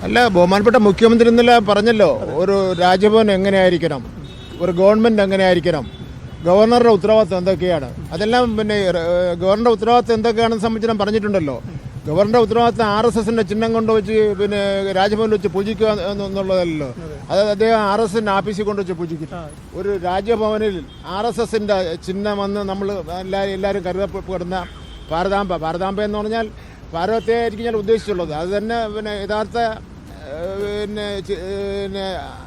അല്ല, ബഹുമാനപ്പെട്ട മുഖ്യമന്ത്രി ഇന്നലെ പറഞ്ഞല്ലോ, ഒരു രാജ്ഭവൻ എങ്ങനെയായിരിക്കണം, ഒരു ഗവൺമെൻറ് എങ്ങനെയായിരിക്കണം, ഗവർണറുടെ ഉത്തരവാദിത്വം എന്തൊക്കെയാണ്, അതെല്ലാം പിന്നെ ഗവർണറുടെ ഉത്തരവാദിത്വം എന്തൊക്കെയാണെന്ന് സംബന്ധിച്ച് പറഞ്ഞിട്ടുണ്ടല്ലോ. ഗവർണറുടെ ഉത്തരവാദിത്വം RSSന്റെ ചിഹ്നം കൊണ്ടുവച്ച് പിന്നെ രാജ്ഭവനിൽ വെച്ച് പൂജിക്കുക എന്നുള്ളതല്ലോ. അത് അദ്ദേഹം RSSന്റെ ആഫീസിൽ കൊണ്ടുവച്ച് പൂജിക്കും. ഒരു രാജ്ഭവനിൽ RSSന്റെ ചിഹ്നം വന്ന് നമ്മൾ എല്ലാവരും കരുതപ്പെടുന്ന ഭാരതാംബ എന്ന് പറഞ്ഞാൽ ഭാരതത്തെ ആയിരിക്കും ഞാൻ ഉദ്ദേശിച്ചുള്ളത്. അത് തന്നെ പിന്നെ യഥാർത്ഥ പിന്നെ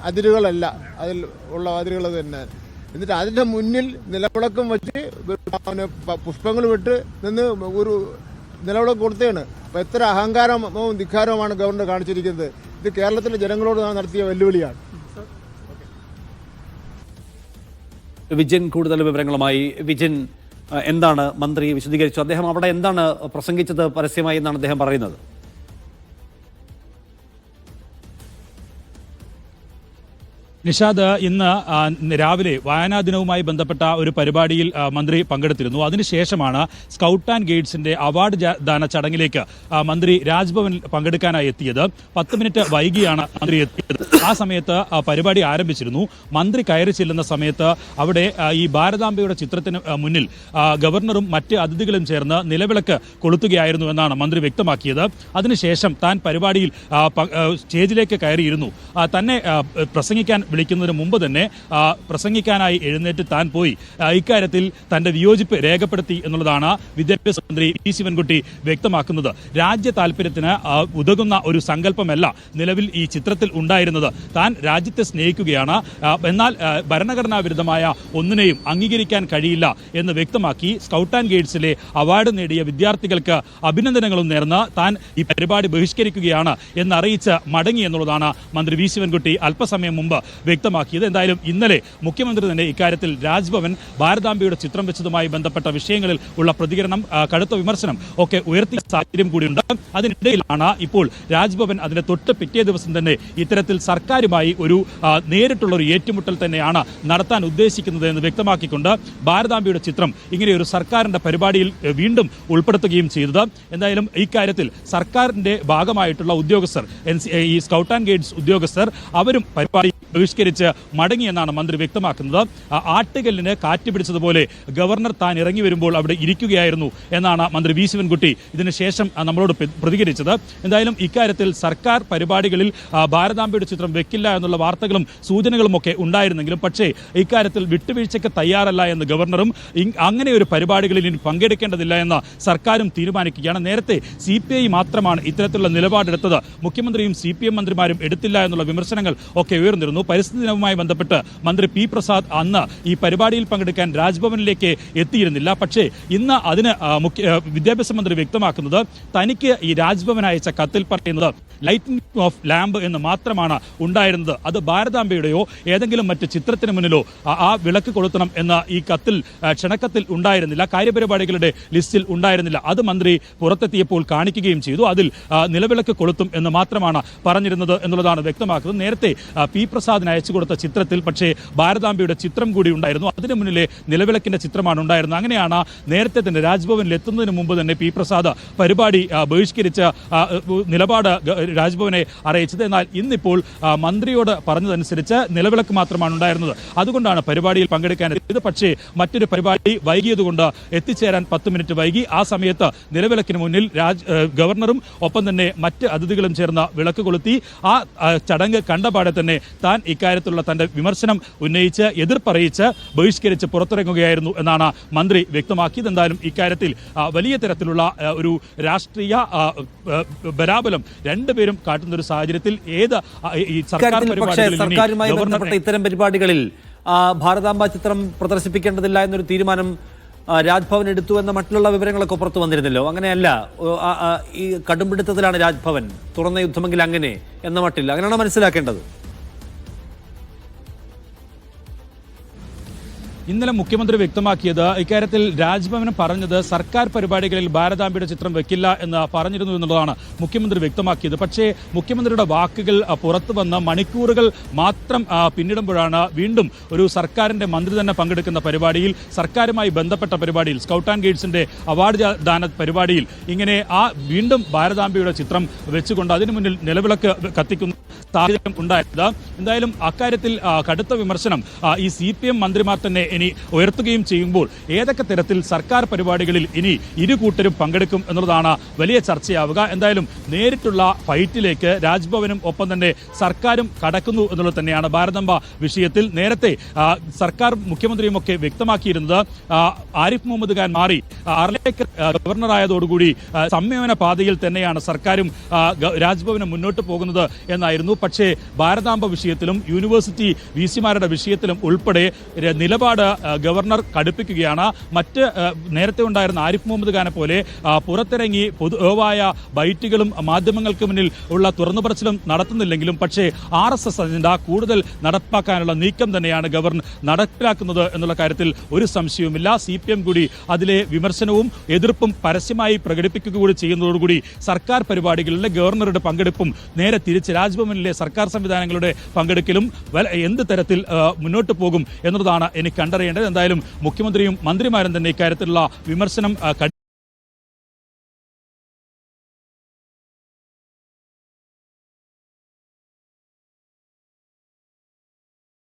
അതിരുകളല്ല, അതിൽ ഉള്ള അതിരുകൾ തന്നെ. എന്നിട്ട് അതിൻ്റെ മുന്നിൽ നിലവിളക്കം വെച്ച് പുഷ്പങ്ങൾ വിട്ട് നിന്ന് ഒരു നിലവിളക്ക് കൊടുത്തതാണ്. അപ്പം എത്ര അഹങ്കാരവും ധിക്കാരവുമാണ് ഗവർണർ കാണിച്ചിരിക്കുന്നത്. ഇത് കേരളത്തിലെ ജനങ്ങളോട് നടത്തിയ വെല്ലുവിളിയാണ്. വിജിൻ കൂടുതൽ വിവരങ്ങളുമായി. വിജിൻ, എന്താണ് മന്ത്രി വിശദീകരിച്ചു? അദ്ദേഹം അവിടെ എന്താണ് പ്രസംഗിച്ചത് പരസ്യമായി എന്നാണ് അദ്ദേഹം പറയുന്നത്? നിഷാദ്, ഇന്ന് രാവിലെ വായനാ ദിനവുമായി ബന്ധപ്പെട്ട ഒരു പരിപാടിയിൽ മന്ത്രി പങ്കെടുത്തിരുന്നു. അതിനുശേഷമാണ് സ്കൗട്ട് ആൻഡ് ഗൈഡ്സിന്റെ അവാർഡ് ദാന ചടങ്ങിലേക്ക് മന്ത്രി രാജ്ഭവനിൽ പങ്കെടുക്കാനായി എത്തിയത്. 10 മിനിറ്റ് വൈകിയാണ് മന്ത്രി എത്തിയത്. ആ സമയത്ത് പരിപാടി ആരംഭിച്ചിരുന്നു. മന്ത്രി കയറി ചെല്ലുന്ന സമയത്ത് അവിടെ ഈ ഭാരതാംബയുടെ ചിത്രത്തിന് മുന്നിൽ ഗവർണറും മറ്റ് അതിഥികളും ചേർന്ന് നിലവിളക്ക് കൊളുത്തുകയായിരുന്നു എന്നാണ് മന്ത്രി വ്യക്തമാക്കിയത്. അതിനുശേഷം താൻ പരിപാടിയിൽ സ്റ്റേജിലേക്ക് കയറിയിരുന്നു. തന്നെ പ്രസംഗിക്കാൻ വിളിക്കുന്നതിന് മുമ്പ് തന്നെ പ്രസംഗിക്കാനായി എഴുന്നേറ്റ് താൻ പോയി ഇക്കാര്യത്തിൽ തന്റെ വിയോജിപ്പ് രേഖപ്പെടുത്തി എന്നുള്ളതാണ് വിദ്യാഭ്യാസ മന്ത്രി വി ശിവൻകുട്ടി വ്യക്തമാക്കുന്നത്. രാജ്യ താല്പര്യത്തിന് ഉതകുന്ന ഒരു സങ്കല്പമല്ല നിലവിൽ ഈ ചിത്രത്തിൽ ഉണ്ടായിരുന്നത്. താൻ രാജ്യത്തെ സ്നേഹിക്കുകയാണ്, എന്നാൽ ഭരണഘടനാ വിരുദ്ധമായ ഒന്നിനെയും അംഗീകരിക്കാൻ കഴിയില്ല എന്ന് വ്യക്തമാക്കി സ്കൗട്ട് ആൻഡ് ഗൈഡ്സിലെ അവാർഡ് നേടിയ വിദ്യാർത്ഥികൾക്ക് അഭിനന്ദനങ്ങളും നേർന്ന് താൻ ഈ പരിപാടി ബഹിഷ്കരിക്കുകയാണ് എന്നറിയിച്ച് മടങ്ങി എന്നുള്ളതാണ് മന്ത്രി വി ശിവൻകുട്ടി അല്പസമയം മുമ്പ് വ്യക്തമാക്കിയത്. എന്തായാലും ഇന്നലെ മുഖ്യമന്ത്രി തന്നെ ഇക്കാര്യത്തിൽ രാജ്ഭവൻ ഭാരതാംബയുടെ ചിത്രം വെച്ചതുമായി ബന്ധപ്പെട്ട വിഷയങ്ങളിൽ ഉള്ള പ്രതികരണം, കടുത്ത വിമർശനം ഒക്കെ ഉയർത്തിയ സാഹചര്യം കൂടിയുണ്ട്. അതിനിടയിലാണ് ഇപ്പോൾ രാജ്ഭവൻ അതിന്റെ തൊട്ട് പിറ്റേ ദിവസം തന്നെ ഇത്തരത്തിൽ സർക്കാരുമായി ഒരു നേരിട്ടുള്ള ഒരു ഏറ്റുമുട്ടൽ തന്നെയാണ് നടത്താൻ ഉദ്ദേശിക്കുന്നത് എന്ന് വ്യക്തമാക്കിക്കൊണ്ട് ഭാരതാംബയുടെ ചിത്രം ഇങ്ങനെയൊരു സർക്കാരിന്റെ പരിപാടിയിൽ വീണ്ടും ഉൾപ്പെടുത്തുകയും ചെയ്തത്. എന്തായാലും ഇക്കാര്യത്തിൽ സർക്കാരിന്റെ ഭാഗമായിട്ടുള്ള ഉദ്യോഗസ്ഥർ, ഈ സ്കൗട്ട് ആൻഡ് ഗൈഡ്സ് ഉദ്യോഗസ്ഥർ, അവരും പരിപാടി ബഹിഷ്കരിച്ച് മടങ്ങിയെന്നാണ് മന്ത്രി വ്യക്തമാക്കുന്നത്. ആട്ടുകല്ലിന് കാറ്റ് പിടിച്ചതുപോലെ ഗവർണർ താൻ ഇറങ്ങി വരുമ്പോൾ അവിടെ ഇരിക്കുകയായിരുന്നു എന്നാണ് മന്ത്രി വി ശിവൻകുട്ടി ഇതിനുശേഷം നമ്മളോട് പ്രതികരിച്ചത്. എന്തായാലും ഇക്കാര്യത്തിൽ സർക്കാർ പരിപാടികളിൽ ഭാരതാംബയുടെ ചിത്രം വെക്കില്ല എന്നുള്ള വാർത്തകളും സൂചനകളും ഒക്കെ ഉണ്ടായിരുന്നെങ്കിലും പക്ഷേ ഇക്കാര്യത്തിൽ വിട്ടുവീഴ്ചയ്ക്ക് തയ്യാറല്ല എന്ന് ഗവർണറും അങ്ങനെ ഒരു പരിപാടികളിൽ ഇനി പങ്കെടുക്കേണ്ടതില്ല എന്ന് സർക്കാരും തീരുമാനിക്കുകയാണ്. നേരത്തെ CPI മാത്രമാണ് ഇത്തരത്തിലുള്ള നിലപാടെടുത്തത്. മുഖ്യമന്ത്രിയും CPM മന്ത്രിമാരും എടുത്തില്ല എന്നുള്ള വിമർശനങ്ങൾ ഒക്കെ ഉയർന്നിരുന്നു. പരിസ്ഥിതി ദിനവുമായി ബന്ധപ്പെട്ട് മന്ത്രി P പ്രസാദ് അന്ന് ഈ പരിപാടിയിൽ പങ്കെടുക്കാൻ രാജ്ഭവനിലേക്ക് എത്തിയിരുന്നില്ല. പക്ഷേ ഇന്ന് അതിന് വിദ്യാഭ്യാസ മന്ത്രി വ്യക്തമാക്കുന്നത് തനിക്ക് ഈ രാജ്ഭവൻ അയച്ച കത്തിൽ പറയുന്നത് ലൈറ്റിംഗ് ഓഫ് ലാമ്പ് എന്ന് മാത്രമാണ് ഉണ്ടായിരുന്നത്. അത് ഭാരതാംബയുടെയോ ഏതെങ്കിലും മറ്റ് ചിത്രത്തിന് മുന്നിലോ ആ വിളക്ക് കൊളുത്തണം എന്ന ഈ കത്തിൽ, ക്ഷണക്കത്തിൽ ഉണ്ടായിരുന്നില്ല, കാര്യപരിപാടികളുടെ ലിസ്റ്റിൽ ഉണ്ടായിരുന്നില്ല. അത് മന്ത്രി പുറത്തെത്തിയപ്പോൾ കാണിക്കുകയും ചെയ്തു. അതിൽ നിലവിളക്ക് കൊളുത്തും എന്ന് മാത്രമാണ് പറഞ്ഞിരുന്നത് എന്നുള്ളതാണ് വ്യക്തമാക്കുന്നത്. നേരത്തെ P പ്രസാദിന് അയച്ചു കൊടുത്ത ചിത്രത്തിൽ പക്ഷേ ഭാരതാംബയുടെ ചിത്രം കൂടി ഉണ്ടായിരുന്നു. അതിന് മുന്നിലെ നിലവിളക്കിന്റെ ചിത്രമാണ് ഉണ്ടായിരുന്നത്. അങ്ങനെയാണ് നേരത്തെ തന്നെ രാജ്ഭവനിൽ എത്തുന്നതിന് മുമ്പ് തന്നെ P പ്രസാദ് പരിപാടി ബഹിഷ്കരിച്ച നിലപാട് രാജ്ഭവനെ അറിയിച്ചത്. എന്നാൽ ഇന്നിപ്പോൾ മന്ത്രിയോട് പറഞ്ഞതനുസരിച്ച് നിലവിളക്ക് മാത്രമാണ് ഉണ്ടായിരുന്നത്. അതുകൊണ്ടാണ് പരിപാടിയിൽ പങ്കെടുക്കാൻ എത്തിയത്. പക്ഷേ മറ്റൊരു പരിപാടി വൈകിയതുകൊണ്ട് എത്തിച്ചേരാൻ 10 മിനിറ്റ് വൈകി. ആ സമയത്ത് നിലവിളക്കിന് മുന്നിൽ ഗവർണറും ഒപ്പം തന്നെ മറ്റ് അതിഥികളും ചേർന്ന് വിളക്ക് കൊളുത്തി. ആ ചടങ്ങ് കണ്ടപാടെ തന്നെ താൻ ഇക്കാര്യത്തിലുള്ള തന്റെ വിമർശനം ഉന്നയിച്ച് എതിർപ്പറിയിച്ച് ബഹിഷ്കരിച്ച് പുറത്തിറങ്ങുകയായിരുന്നു എന്നാണ് മന്ത്രി വ്യക്തമാക്കിയത്. എന്തായാലും ഇക്കാര്യത്തിൽ വലിയ തരത്തിലുള്ള ഒരു രാഷ്ട്രീയ ബലാബലം രണ്ടുപേരും കാട്ടുന്ന ഒരു സാഹചര്യത്തിൽ ഈ സർക്കാരുമായി ബന്ധപ്പെട്ട ഇത്തരം പരിപാടികളിൽ ഭാരതാംബ ചിത്രം പ്രദർശിപ്പിക്കേണ്ടതില്ല എന്നൊരു തീരുമാനം രാജ്ഭവൻ എടുത്തു എന്ന മറ്റുള്ള വിവരങ്ങളൊക്കെ പുറത്തു വന്നിരുന്നല്ലോ. അങ്ങനെയല്ല, ഈ കടുംപിടുത്തത്തിലാണ് രാജ്ഭവൻ, തുറന്ന യുദ്ധമെങ്കിൽ അങ്ങനെ എന്ന മട്ടില്ല, അങ്ങനെയാണ് മനസ്സിലാക്കേണ്ടത്. ഇന്നലെ മുഖ്യമന്ത്രി വ്യക്തമാക്കിയത് ഇക്കാര്യത്തിൽ രാജ്ഭവൻ പറഞ്ഞത് സർക്കാർ പരിപാടികളിൽ ഭാരതാംബയുടെ ചിത്രം വെക്കില്ല എന്ന് പറഞ്ഞിരുന്നു എന്നുള്ളതാണ് മുഖ്യമന്ത്രി വ്യക്തമാക്കിയത്. പക്ഷേ മുഖ്യമന്ത്രിയുടെ വാക്കുകൾ പുറത്തു വന്ന മണിക്കൂറുകൾ മാത്രം പിന്നിടുമ്പോഴാണ് വീണ്ടും ഒരു സർക്കാരിന്റെ മന്ത്രി തന്നെ പങ്കെടുക്കുന്ന പരിപാടിയിൽ, സർക്കാരുമായി ബന്ധപ്പെട്ട പരിപാടിയിൽ, സ്കൗട്ട് ആൻഡ് ഗൈഡ്സിന്റെ അവാർഡ് ദാന പരിപാടിയിൽ ഇങ്ങനെ വീണ്ടും ഭാരതാംബയുടെ ചിത്രം വെച്ചുകൊണ്ട് അതിനു മുന്നിൽ നിലവിളക്ക് കത്തിക്കുന്ന സാഹചര്യം ഉണ്ടായത്. എന്തായാലും അക്കാര്യത്തിൽ കടുത്ത വിമർശനം ഈ CPM മന്ത്രിമാർ തന്നെ ഇനി ഉയർത്തുകയും ചെയ്യുമ്പോൾ ഏതൊക്കെ തരത്തിൽ സർക്കാർ പരിപാടികളിൽ ഇനി ഇരു കൂട്ടരും പങ്കെടുക്കും എന്നുള്ളതാണ് വലിയ ചർച്ചയാവുക. എന്തായാലും നേരിട്ടുള്ള ഫൈറ്റിലേക്ക് രാജ്ഭവനും ഒപ്പം തന്നെ സർക്കാരും കടക്കുന്നു എന്നുള്ളത് തന്നെയാണ്. ഭാരതാംബ വിഷയത്തിൽ നേരത്തെ സർക്കാർ മുഖ്യമന്ത്രിയും ഒക്കെ വ്യക്തമാക്കിയിരുന്നത് ആരിഫ് മുഹമ്മദ് ഖാൻ മാറി അർലേക്കർ ഗവർണറായതോടുകൂടി സംയമന പാതയിൽ തന്നെയാണ് സർക്കാരും രാജ്ഭവനും മുന്നോട്ട് പോകുന്നത് എന്നായിരുന്നു. പക്ഷേ ഭാരതാംബ വിഷയത്തിലും യൂണിവേഴ്സിറ്റി VC-മാരുടെ വിഷയത്തിലും ഉൾപ്പെടെ നിലപാട് ഗവർണർ കടുപ്പിക്കുകയാണ്. മറ്റ് നേരത്തെ ഉണ്ടായിരുന്ന ആരിഫ് മുഹമ്മദ് ഖാനെ പോലെ പുറത്തിറങ്ങി പൊതുവായ ബൈറ്റുകളും മാധ്യമങ്ങൾക്ക് മുന്നിൽ ഉള്ള തുറന്നുപറച്ചിലും നടത്തുന്നില്ലെങ്കിലും പക്ഷേ RSS അജണ്ട കൂടുതൽ നടപ്പാക്കാനുള്ള നീക്കം തന്നെയാണ് ഗവർണർ നടപ്പിലാക്കുന്നത് എന്നുള്ള കാര്യത്തിൽ ഒരു സംശയവുമില്ല. CPM കൂടി അതിലെ വിമർശനവും എതിർപ്പും പരസ്യമായി പ്രകടിപ്പിക്കുക കൂടി ചെയ്യുന്നതോടുകൂടി സർക്കാർ പരിപാടികളിലെ ഗവർണറുടെ പങ്കെടുപ്പും നേരെ തിരിച്ച് രാജ്ഭവനിലെ സർക്കാർ സംവിധാനങ്ങളുടെ പങ്കെടുക്കലും എന്ത് തരത്തിൽ മുന്നോട്ട് പോകും എന്നുള്ളതാണ് എനിക്ക് കണ്ടറിയേണ്ടത്. എന്തായാലും മുഖ്യമന്ത്രിയും മന്ത്രിമാരും തന്നെ ഇക്കാര്യത്തിലുള്ള വിമർശനം